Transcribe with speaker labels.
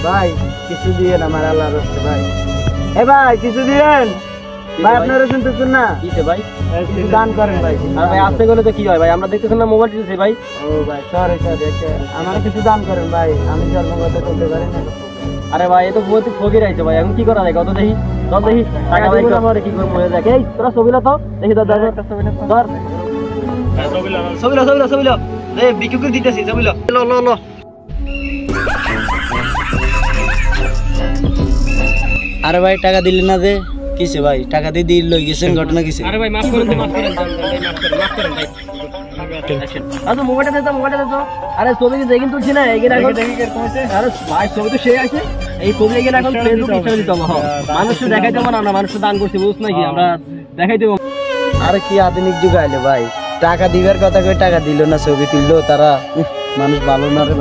Speaker 1: ভাই কিছু দিয়েন আমার আল্লাহর রাস্তে ভাই। এ ভাই কিছু দিয়েন ভাই, আপনারা শুনতেছেন না?
Speaker 2: কিসে ভাই?
Speaker 1: কিছু দান করেন ভাই।
Speaker 2: আর ভাই আসতে গেলে তো কি হয় ভাই, আমরা দেখতেছেন না মোবাইল টিপতেছি ভাই।
Speaker 1: ও ভাই সরি আমার কিছু দান করেন ভাই, আমি জন্মগত করতে পারি না।
Speaker 2: আরে ভাই এ তো বহুত ফকির আইছে ভাই, এখন কি করা যায় কত দেখি চল দেখি টাকা দিব না আমারে কি করে মরে যায়। এই তোরা ছবিলা তো দেখি ধর ধর ছবিলা রে বিক্রি করে দিতেছি ছবিলা ল ল ল।
Speaker 1: আরে ভাই টাকা দিলেন না যে কিসে ভাই? টাকা দিয়ে দিয়ে লই গেছেন, ঘটনা কিসে?
Speaker 2: আরে ভাই মাফ করেন ভাই ভাই। আচ্ছা মোবাইলটা দে তো। আরে ছবি কি দেখেন তুলছি না এগিয়ে এখন আরে ভাই ছবি তো সেই আছে, এই ছবি এগিয়ে এখন ফেসবুক ইনস্টাগ্রামে দিতে হবে। মানুষকে দেখাই দেবো না, মানুষকে দান করছি বুঝছ নাকি, আমরা দেখাই দেবো।
Speaker 1: আরে কি আধুনিক যুগ আইলো ভাই, টাকা দিবার কথা কই টাকা দিল না, ছবি তুললো তারা। মানুষ ভালো না রে।